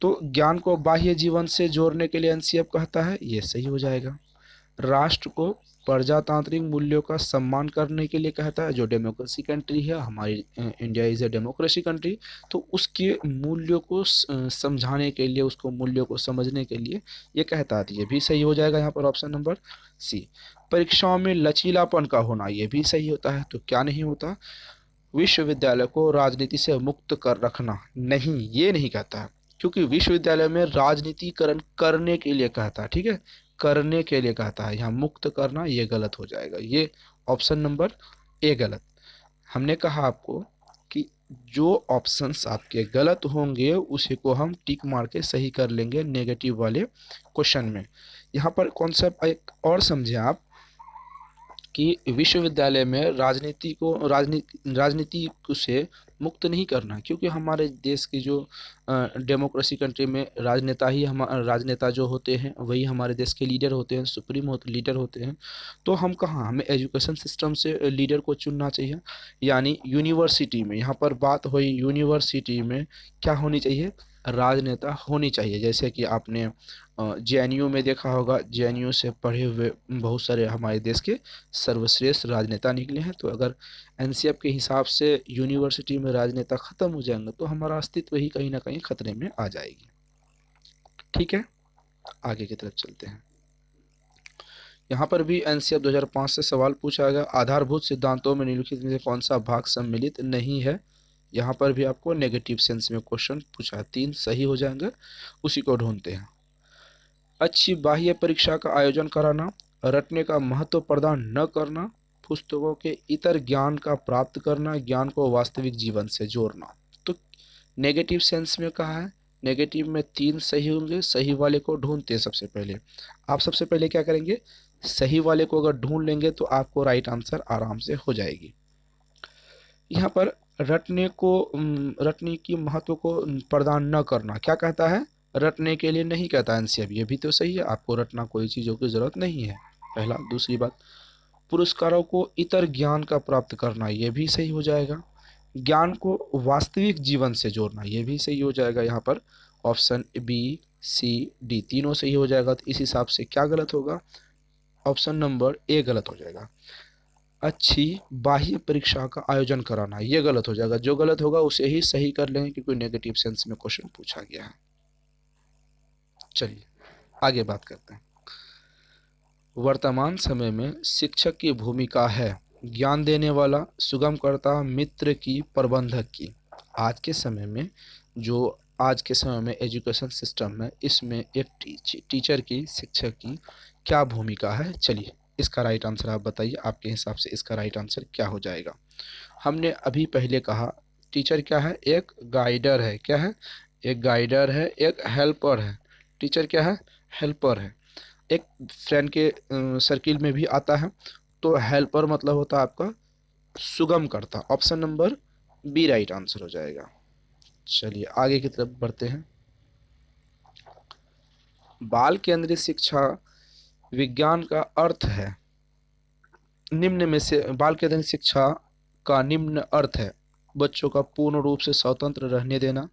तो ज्ञान को बाह्य जीवन से जोड़ने के लिए एनसीएफ कहता है, ये सही हो जाएगा। राष्ट्र को प्रजातांत्रिक मूल्यों का सम्मान करने के लिए कहता है, जो डेमोक्रेसी कंट्री है हमारी, India is a democracy country, तो उसके मूल्यों को समझाने के लिए, उसको मूल्यों को समझने के लिए ये कहता है, ये भी सही हो जाएगा यहाँ पर ऑप्शन नंबर सी। परीक्षाओं में लचीलापन का होना, ये भी सही होता है, तो क्या नहीं होता? विश्वविद्यालय को राजनीति से मुक्त कर रखना, नहीं, ये नहीं कहता है, क्योंकि विश्वविद्यालय में राजनीतिकरण करने के लिए कहता है। ठीक है, करने के लिए कहता है, यहाँ मुक्त करना ये गलत हो जाएगा, ये ऑप्शन नंबर ए गलत। हमने कहा आपको कि जो ऑप्शंस आपके गलत होंगे उसी को हम टिक मार के सही कर लेंगे नेगेटिव वाले क्वेश्चन में। यहाँ पर कॉन्सेप्ट एक और समझे आप कि विश्वविद्यालय में राजनीति से मुक्त नहीं करना, क्योंकि हमारे देश की जो डेमोक्रेसी कंट्री में राजनेता जो होते हैं वही हमारे देश के लीडर होते हैं, सुप्रीम लीडर होते हैं। तो हम कहाँ, हमें एजुकेशन सिस्टम से लीडर को चुनना चाहिए, यानी यूनिवर्सिटी में, यहाँ पर बात हुई यूनिवर्सिटी में क्या होनी चाहिए? राजनेता होनी चाहिए। जैसे कि आपने जेएनयू में देखा होगा, जेएनयू से पढ़े हुए बहुत सारे हमारे देश के सर्वश्रेष्ठ राजनेता निकले हैं। तो अगर एनसीएफ के हिसाब से यूनिवर्सिटी में राजनेता खत्म हो जाएंगे तो हमारा अस्तित्व ही कहीं ना कहीं खतरे में आ जाएगी। ठीक है, आगे की तरफ चलते हैं। यहाँ पर भी एनसीएफ 2005 से सवाल पूछा गया, आधारभूत सिद्धांतों में निम्नलिखित में से कौन सा भाग सम्मिलित नहीं है। यहाँ पर भी आपको नेगेटिव सेंस में क्वेश्चन पूछा है, 3 सही हो जाएंगे, उसी को ढूंढते हैं। अच्छी बाह्य परीक्षा का आयोजन कराना, रटने का महत्व प्रदान न करना, पुस्तकों के इतर ज्ञान का प्राप्त करना, ज्ञान को वास्तविक जीवन से जोड़ना। तो नेगेटिव सेंस में कहा है, नेगेटिव में 3 सही होंगे, सही वाले को ढूंढते हैं। सबसे पहले आप सबसे पहले क्या करेंगे, सही वाले को अगर ढूंढ लेंगे तो आपको राइट आंसर आराम से हो जाएगी। यहाँ पर रटने की महत्व को प्रदान न करना क्या कहता है, रटने के लिए नहीं कहता एनसीएफ, ये भी तो सही है, आपको रटना कोई चीज़ों की ज़रूरत नहीं है, पहला। दूसरी बात, पुरस्कारों को इतर ज्ञान का प्राप्त करना, ये भी सही हो जाएगा। ज्ञान को वास्तविक जीवन से जोड़ना, ये भी सही हो जाएगा। यहाँ पर ऑप्शन बी सी डी तीनों सही हो जाएगा। तो इस हिसाब से क्या गलत होगा, ऑप्शन नंबर ए गलत हो जाएगा। अच्छी बाह्य परीक्षा का आयोजन कराना, ये गलत हो जाएगा। जो गलत होगा उसे ही सही कर लेंगे क्योंकि नेगेटिव सेंस में क्वेश्चन पूछा गया है। चलिए आगे बात करते हैं। वर्तमान समय में शिक्षक की भूमिका है ज्ञान देने वाला, सुगमकर्ता, मित्र की, प्रबंधक की। आज के समय में जो आज के समय में एजुकेशन सिस्टम है, इसमें एक टीचर की, शिक्षक की क्या भूमिका है। चलिए इसका राइट आंसर आप बताइए, आपके हिसाब से इसका राइट आंसर क्या हो जाएगा। हमने अभी पहले कहा टीचर क्या है, एक गाइडर है। क्या है, एक गाइडर है, एक हेल्पर है। टीचर क्या है, हेल्पर है। एक फ्रेंड के सर्किल में भी आता है। तो हेल्पर मतलब होता है आपका सुगम करता। Option number B right answer हो जाएगा। चलिए आगे की तरफ बढ़ते हैं। बाल केंद्रित शिक्षा विज्ञान का अर्थ है, निम्न में से बाल केंद्रित शिक्षा का निम्न अर्थ है, बच्चों का पूर्ण रूप से स्वतंत्र रहने देना,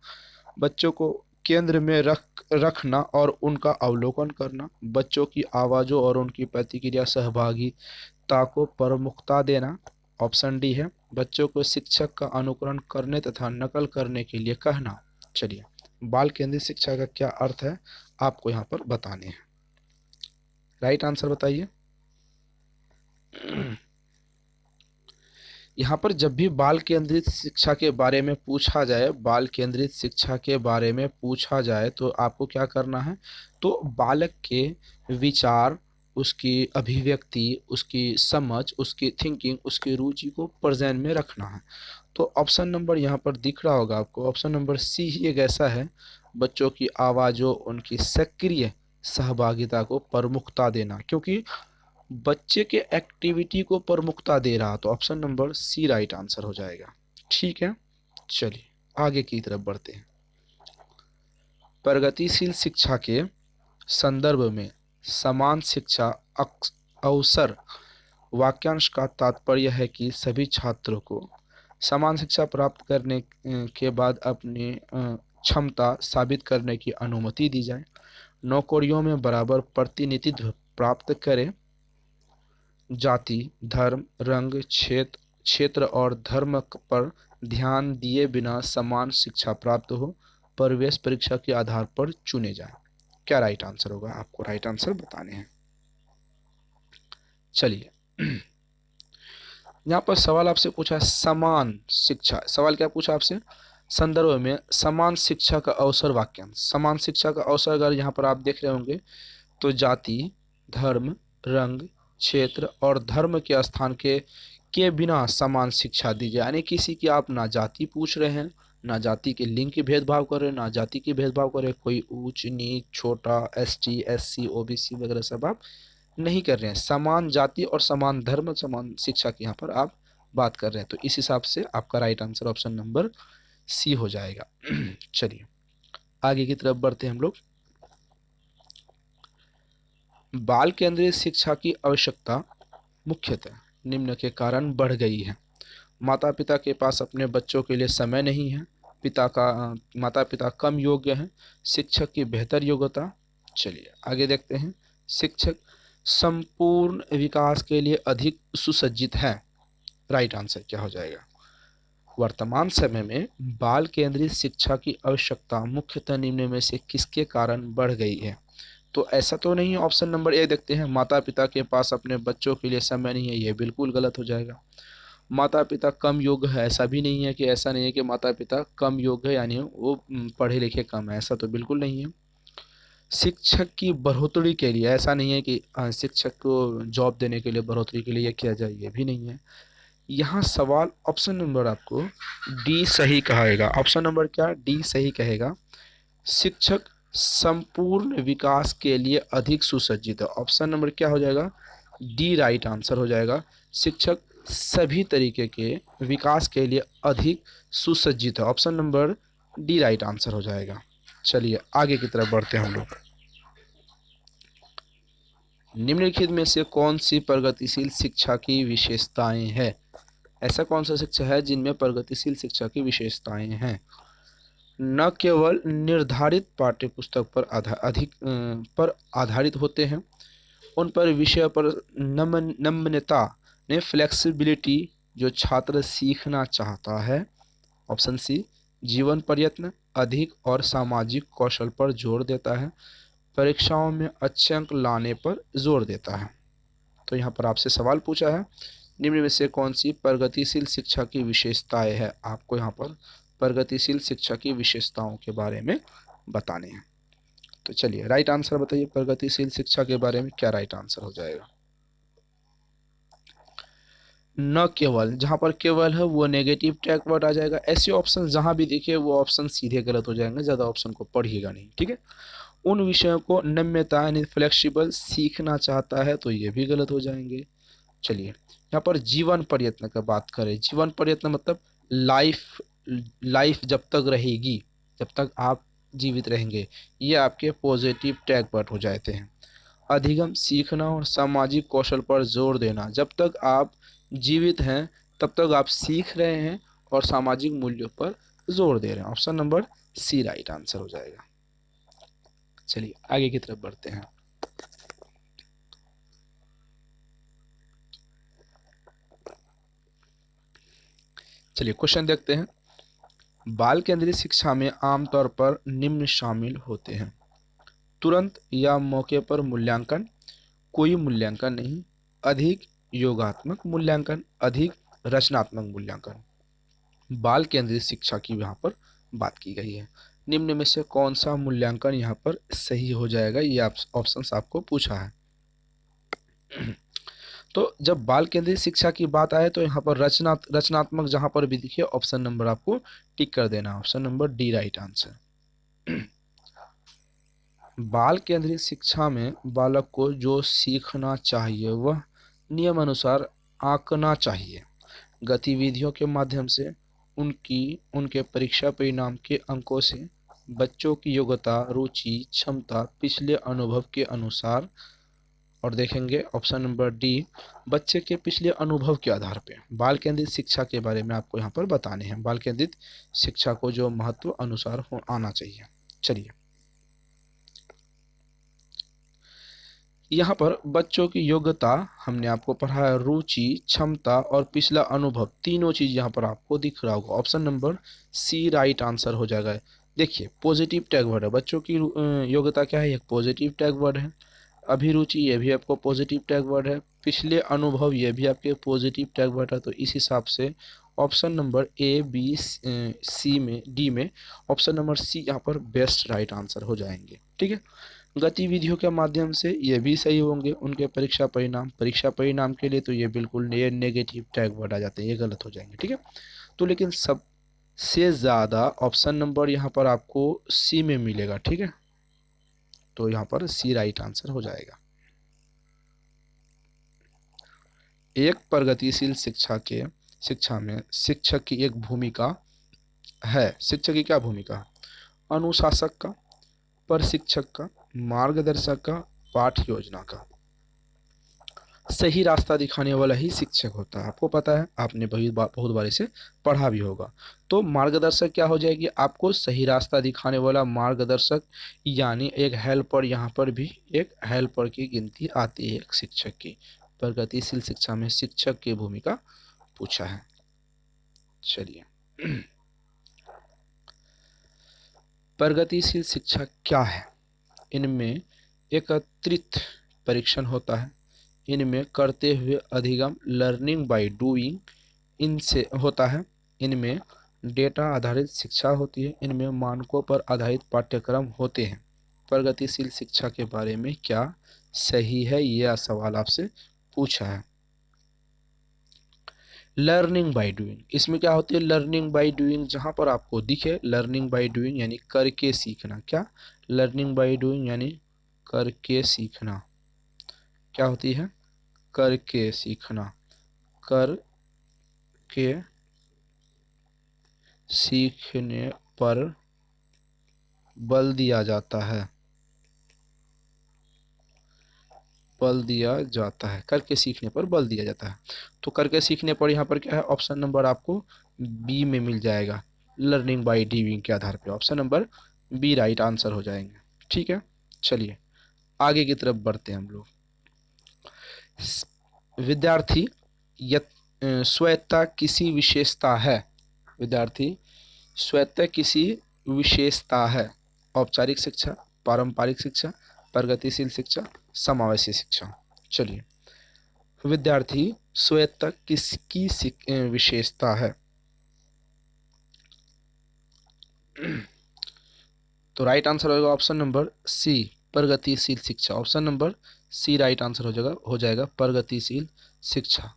बच्चों को केंद्र में रखना और उनका अवलोकन करना, बच्चों की आवाज़ों और उनकी प्रतिक्रिया सहभागिता को प्रमुखता देना। ऑप्शन डी है, बच्चों को शिक्षक का अनुकरण करने तथा नकल करने के लिए कहना। चलिए बाल केंद्रित शिक्षा का क्या अर्थ है आपको यहाँ पर बताने हैं, राइट आंसर बताइए। यहाँ पर जब भी बाल केंद्रित शिक्षा के बारे में पूछा जाए, बाल केंद्रित शिक्षा के बारे में पूछा जाए तो आपको क्या करना है, तो बालक के विचार, उसकी अभिव्यक्ति, उसकी समझ, उसकी थिंकिंग, उसकी रुचि को प्रेजेंट में रखना है। तो ऑप्शन नंबर यहाँ पर दिख रहा होगा आपको, ऑप्शन नंबर सी ही एक ऐसा है, बच्चों की आवाज़ों, उनकी सक्रिय सहभागिता को प्रमुखता देना, क्योंकि बच्चे के एक्टिविटी को प्रमुखता दे रहा, तो option number C right answer हो जाएगा। ठीक है, चलिए आगे की तरफ बढ़ते हैं। प्रगतिशील शिक्षा के संदर्भ में समान शिक्षा अवसर वाक्यांश का तात्पर्य है कि सभी छात्रों को समान शिक्षा प्राप्त करने के बाद अपनी क्षमता साबित करने की अनुमति दी जाए, नौकरियों में बराबर प्रतिनिधित्व प्राप्त करें, जाति, धर्म, रंग, क्षेत्र और धर्म पर ध्यान दिए बिना समान शिक्षा प्राप्त हो, प्रवेश परीक्षा के आधार पर चुने जाएं। क्या राइट आंसर होगा, आपको राइट आंसर बताने हैं। चलिए यहाँ पर सवाल आपसे पूछा है समान शिक्षा, सवाल क्या पूछा आपसे, संदर्भ में समान शिक्षा का अवसर वाक्यांश। समान शिक्षा का अवसर अगर यहाँ पर आप देख रहे होंगे तो जाति, धर्म, रंग, क्षेत्र और धर्म के स्थान के बिना समान शिक्षा दी जाए, यानी किसी की आप ना जाति पूछ रहे हैं, ना जाति के लिंग की भेदभाव कर रहे हैं, ना जाति की भेदभाव कर रहे हैं, कोई ऊंच नीच, छोटा, एसटी, एससी, ओबीसी वगैरह सब आप नहीं कर रहे हैं। समान जाति और समान धर्म, समान शिक्षा की यहाँ पर आप बात कर रहे हैं। तो इस हिसाब से आपका right answer option number C हो जाएगा। चलिए आगे की तरफ बढ़ते हैं हम लोग। बाल केंद्रित शिक्षा की आवश्यकता मुख्यतः निम्न के कारण बढ़ गई है। माता पिता के पास अपने बच्चों के लिए समय नहीं है, माता पिता कम योग्य हैं, शिक्षक की बेहतर योग्यता। चलिए आगे देखते हैं। शिक्षक संपूर्ण विकास के लिए अधिक सुसज्जित है, राइट आंसर क्या हो जाएगा। वर्तमान समय में बाल केंद्रित शिक्षा की आवश्यकता मुख्यतः निम्न में से किसके कारण बढ़ गई है, तो ऐसा तो नहीं है। ऑप्शन नंबर ए देखते हैं, माता पिता के पास अपने बच्चों के लिए समय नहीं है, ये बिल्कुल गलत हो जाएगा। माता पिता कम योग्य है, ऐसा भी नहीं है कि ऐसा नहीं है कि माता पिता कम योग्य है यानी वो पढ़े लिखे कम है, ऐसा तो बिल्कुल नहीं है। शिक्षक की बढ़ोतरी के लिए, ऐसा नहीं है कि शिक्षक को जॉब देने के लिए, बढ़ोतरी के लिए ये किया जाए, ये भी नहीं है। यहाँ सवाल ऑप्शन नंबर आपको डी सही कहेगा। ऑप्शन नंबर क्या, डी सही कहेगा। शिक्षक संपूर्ण विकास के लिए अधिक सुसज्जित है। ऑप्शन नंबर क्या हो जाएगा, डी राइट आंसर हो जाएगा। शिक्षक सभी तरीके के विकास के लिए अधिक सुसज्जित है। Option number D right answer हो जाएगा। चलिए आगे की तरफ बढ़ते हैं हम लोग। निम्नलिखित में से कौन सी प्रगतिशील शिक्षा की विशेषताएं हैं? ऐसा कौन सा शिक्षा है जिनमें प्रगतिशील शिक्षा की विशेषताएं हैं? न केवल निर्धारित पाठ्यपुस्तक पर पर आधारित होते हैं, उन पर विषय पर नम्रता ने फ्लेक्सिबिलिटी जो छात्र सीखना चाहता है। ऑप्शन सी, जीवन प्रयत्न अधिक और सामाजिक कौशल पर जोर देता है, परीक्षाओं में अच्छे अंक लाने पर जोर देता है। तो यहाँ पर आपसे सवाल पूछा है, निम्न में से कौन सी प्रगतिशील शिक्षा की विशेषताएं है? आपको यहाँ पर प्रगतिशील शिक्षा की विशेषताओं के बारे में बताने हैं। तो चलिए राइट आंसर बताइए, प्रगतिशील शिक्षा के बारे में क्या राइट आंसर हो जाएगा? न केवल, जहां पर केवल है वो नेगेटिव टैग वर्ड आ जाएगा। ऐसे ऑप्शन जहां भी दिखे वो ऑप्शन सीधे गलत हो जाएंगे, ज्यादा ऑप्शन को पढ़िएगा नहीं, ठीक है। उन विषयों को नम्यता यानी फ्लेक्सिबल सीखना चाहता है, तो ये भी गलत हो जाएंगे। चलिए यहाँ पर जीवन प्रयत्न का बात करें, जीवन प्रयत्न मतलब लाइफ, लाइफ जब तक रहेगी, जब तक आप जीवित रहेंगे, ये आपके पॉजिटिव टैग वर्ड हो जाते हैं। अधिगम सीखना और सामाजिक कौशल पर जोर देना, जब तक आप जीवित हैं तब तक आप सीख रहे हैं और सामाजिक मूल्यों पर जोर दे रहे हैं। Option number C right answer हो जाएगा। चलिए आगे की तरफ बढ़ते हैं। चलिए क्वेश्चन देखते हैं। बाल केंद्रित शिक्षा में आमतौर पर निम्न शामिल होते हैं: तुरंत या मौके पर मूल्यांकन, कोई मूल्यांकन नहीं, अधिक योगात्मक मूल्यांकन, अधिक रचनात्मक मूल्यांकन। बाल केंद्रित शिक्षा की यहाँ पर बात की गई है। निम्न में से कौन सा मूल्यांकन यहाँ पर सही हो जाएगा, ये ऑप्शंस आपको पूछा है। तो जब बाल केंद्रित शिक्षा की बात आए तो यहाँ पर रचनात्मक जहाँ पर भी दिखे ऑप्शन नंबर आपको टिक कर देना, option number D right answer. बाल केंद्रित शिक्षा में बालक को जो सीखना चाहिए वह नियम अनुसार आंकना चाहिए। गतिविधियों के माध्यम से उनके परीक्षा परिणाम के अंकों से बच्चों की योग्यता, रुचि, क्षमता पिछले अनुभव के अनुसार, और देखेंगे ऑप्शन नंबर डी, बच्चे के पिछले अनुभव के आधार पे बाल केंद्रित शिक्षा के बारे में आपको यहाँ पर बताने हैं। बाल केंद्रित शिक्षा को जो महत्व अनुसार आना चाहिए। चलिए यहाँ पर बच्चों की योग्यता हमने आपको पढ़ा है, रुचि, क्षमता और पिछला अनुभव, तीनों चीज यहाँ पर आपको दिख रहा होगा। Option number C right answer हो जाएगा। देखिए पॉजिटिव टैग वर्ड है, बच्चों की योग्यता क्या है, एक पॉजिटिव टैग वर्ड है। अभिरुचि ये भी आपको पॉजिटिव टैग वर्ड है। पिछले अनुभव ये भी आपके पॉजिटिव टैग वर्ड है। तो इस हिसाब से ऑप्शन नंबर ए, बी, सी में, डी में ऑप्शन नंबर सी यहाँ पर बेस्ट राइट आंसर हो जाएंगे, ठीक है। गतिविधियों के माध्यम से ये भी सही होंगे। उनके परीक्षा परिणाम के लिए तो ये बिल्कुल ये नेगेटिव टैग वर्ड आ जाते हैं, ये गलत हो जाएंगे, ठीक है। तो लेकिन सबसे ज़्यादा ऑप्शन नंबर यहाँ पर आपको सी में मिलेगा, ठीक है। तो यहाँ पर सी राइट आंसर हो जाएगा। एक प्रगतिशील शिक्षा में शिक्षक की एक भूमिका है। शिक्षक की क्या भूमिका? अनुशासक का, प्रशिक्षक का, मार्गदर्शक का, पाठ योजना का। सही रास्ता दिखाने वाला ही शिक्षक होता है, आपको पता है, आपने बहुत बार इसे पढ़ा भी होगा। तो मार्गदर्शक क्या हो जाएगी? आपको सही रास्ता दिखाने वाला मार्गदर्शक, यानी एक हेल्पर, यहाँ पर भी एक हेल्पर की गिनती आती है एक शिक्षक की। प्रगतिशील शिक्षा में शिक्षक की भूमिका पूछा है। चलिए प्रगतिशील शिक्षा क्या है? इनमें एकत्रित परीक्षण होता है, इनमें करते हुए अधिगम लर्निंग बाय डूइंग इनसे होता है, इनमें डेटा आधारित शिक्षा होती है, इनमें मानकों पर आधारित पाठ्यक्रम होते हैं। प्रगतिशील शिक्षा के बारे में क्या सही है, यह सवाल आपसे पूछा है। लर्निंग बाय डूइंग, इसमें क्या होती है, लर्निंग बाय डूइंग जहां पर आपको दिखे लर्निंग बाय डूइंग यानी करके सीखना। क्या लर्निंग बाय डूइंग यानी करके सीखना, क्या होती है, करके सीखना, करके सीखने पर बल दिया जाता है, बल दिया जाता है, करके सीखने पर बल दिया जाता है। तो करके सीखने पर यहाँ पर क्या है, ऑप्शन नंबर आपको बी में मिल जाएगा, लर्निंग बाय डूइंग के आधार पे option number B right answer हो जाएंगे। ठीक है, चलिए आगे की तरफ बढ़ते हैं हम लोग। विद्यार्थी स्वायत्ता किसी विशेषता है, विद्यार्थी स्वायत्ता किसी विशेषता है, औपचारिक शिक्षा, पारंपरिक शिक्षा, प्रगतिशील शिक्षा, समावेशी शिक्षा। चलिए, विद्यार्थी स्वायत्ता किसकी विशेषता है, तो राइट आंसर होगा ऑप्शन नंबर सी, प्रगतिशील शिक्षा। Option number C right answer हो जाएगा प्रगतिशील शिक्षा।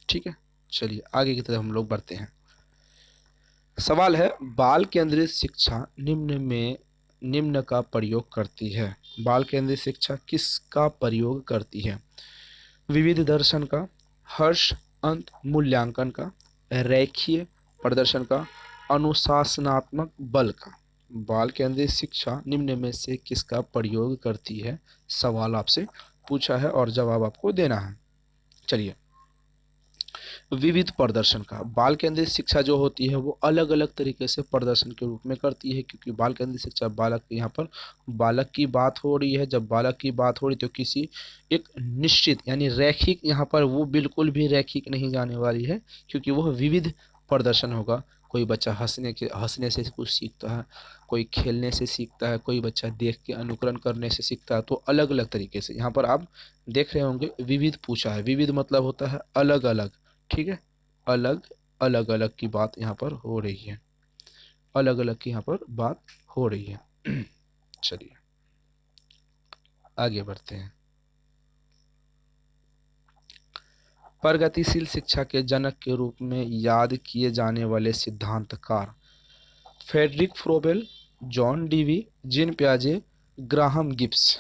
ठीक है, चलिए आगे की तरफ हम लोग बढ़ते हैं। सवाल है, बाल केंद्रित शिक्षा निम्न का प्रयोग करती है, बाल केंद्रित शिक्षा किसका प्रयोग करती है, विविध दर्शन का, हर्ष अंत मूल्यांकन का, रेखीय प्रदर्शन का, अनुशासनात्मक बल का। बाल केंद्रित शिक्षा निम्न में से किसका प्रयोग करती है, सवाल आपसे पूछा है और जवाब आपको देना है। चलिए, विविध प्रदर्शन का, बाल केंद्रित शिक्षा जो होती है वो अलग अलग तरीके से प्रदर्शन के रूप में करती है, क्योंकि बाल केंद्रित शिक्षा बालक, यहाँ पर बालक की बात हो रही है, जब बालक की बात हो रही तो किसी एक निश्चित यानी रैखिक, यहाँ पर वो बिल्कुल भी रैखिक नहीं जाने वाली है, क्योंकि वह विविध प्रदर्शन होगा। कोई बच्चा हंसने से कुछ सीखता है, कोई खेलने से सीखता है, कोई बच्चा देख के अनुकरण करने से सीखता है, तो अलग अलग तरीके से यहाँ पर आप देख रहे होंगे विविध पूछा है, विविध मतलब होता है अलग अलग। ठीक है, अलग अलग अलग की बात यहाँ पर हो रही है, अलग अलग की यहाँ पर बात हो रही है। चलिए आगे बढ़ते हैं। प्रगतिशील शिक्षा के जनक के रूप में याद किए जाने वाले सिद्धांतकार, Friedrich Froebel, John Dewey, Jean पियाजे, ग्राहम गिब्स।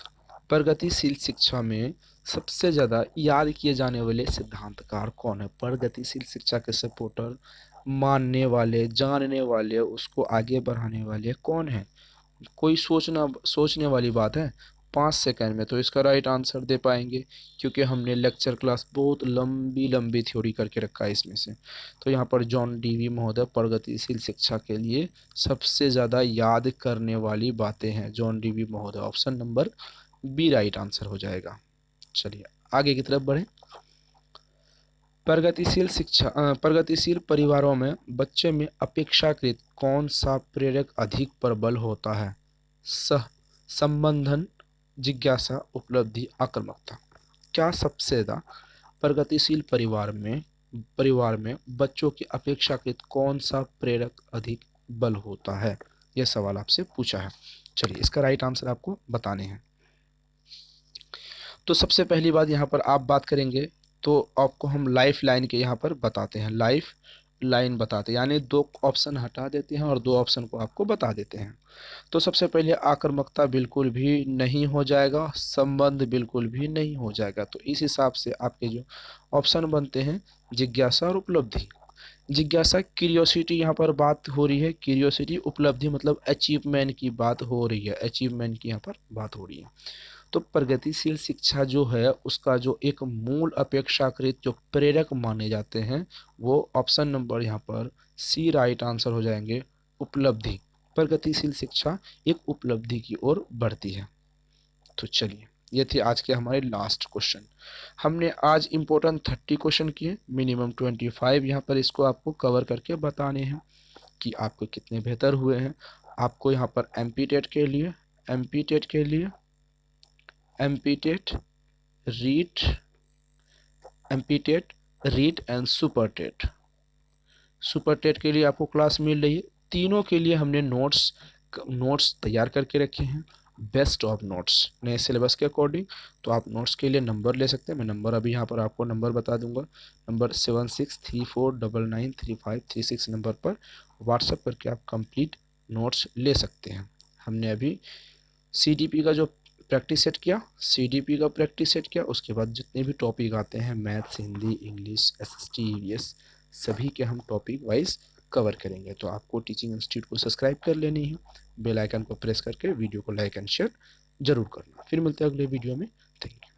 प्रगतिशील शिक्षा में सबसे ज़्यादा याद किए जाने वाले सिद्धांतकार कौन है, प्रगतिशील शिक्षा के सपोर्टर, मानने वाले, जानने वाले, उसको आगे बढ़ाने वाले कौन है, कोई सोचने वाली बात है। 5 सेकंड में तो इसका राइट आंसर दे पाएंगे, क्योंकि हमने लेक्चर क्लास बहुत लंबी लंबी थ्योरी करके रखा है इसमें से। तो यहाँ पर जॉन डीवी महोदय प्रगतिशील शिक्षा के लिए सबसे ज़्यादा याद करने वाली बातें हैं, जॉन डीवी महोदय, option number B right answer हो जाएगा। चलिए आगे की तरफ बढ़ें। प्रगतिशील परिवारों में बच्चे में अपेक्षाकृत कौन सा प्रेरक अधिक प्रबल होता है, सह संबंधन, जिज्ञासा, उपलब्धि, आक्रामकता। क्या सबसे ज्यादा प्रगतिशील परिवार में बच्चों की अपेक्षाकृत कौन सा प्रेरक अधिक बल होता है, यह सवाल आपसे पूछा है। चलिए इसका राइट आंसर आपको बताने हैं। तो सबसे पहली बात यहाँ पर आप बात करेंगे तो आपको हम लाइफ लाइन के यहाँ पर बताते हैं, लाइफ लाइन बताते हैं, यानी 2 ऑप्शन हटा देते हैं और 2 ऑप्शन को आपको बता देते हैं। तो सबसे पहले आक्रामकता बिल्कुल भी नहीं हो जाएगा, संबंध बिल्कुल भी नहीं हो जाएगा। तो इस हिसाब से आपके जो ऑप्शन बनते हैं, जिज्ञासा और उपलब्धि। जिज्ञासा क्यूरियोसिटी यहाँ पर बात हो रही है, क्यूरियोसिटी, उपलब्धि मतलब अचीवमेंट की बात हो रही है, अचीवमेंट की यहाँ पर बात हो रही है। तो प्रगतिशील शिक्षा जो है उसका जो एक मूल अपेक्षाकृत जो प्रेरक माने जाते हैं, वो ऑप्शन नंबर यहाँ पर सी राइट आंसर हो जाएंगे, उपलब्धि। प्रगतिशील शिक्षा एक उपलब्धि की ओर बढ़ती है। तो चलिए ये थे आज के हमारे लास्ट क्वेश्चन। हमने आज इम्पोर्टेंट 30 क्वेश्चन किए, मिनिमम 25 यहाँ पर इसको आपको कवर करके बताने हैं कि आपको कितने बेहतर हुए हैं। आपको यहाँ पर एमपी टेट के लिए MP TET, REET, MP TET, REET and super TET. Super TET के लिए आपको क्लास मिल रही है। तीनों के लिए हमने नोट्स तैयार करके रखे हैं, बेस्ट ऑफ नोट्स नए सिलेबस के अकॉर्डिंग। तो आप नोट्स के लिए नंबर ले सकते हैं। मैं नंबर अभी यहाँ पर आपको नंबर बता दूंगा। नंबर 7634993536 नंबर पर व्हाट्सएप करके आप कंप्लीट नोट्स ले सकते हैं। हमने अभी सीडीपी का जो प्रैक्टिस सेट किया, सीडीपी का प्रैक्टिस सेट किया, उसके बाद जितने भी टॉपिक आते हैं maths, Hindi, English, SST, EVS, सभी के हम टॉपिक वाइज कवर करेंगे। तो आपको टीचिंग इंस्टीट्यूट को सब्सक्राइब कर लेनी है, बेल आइकन को प्रेस करके वीडियो को लाइक एंड शेयर जरूर करना। फिर मिलते हैं अगले वीडियो में। Thank you.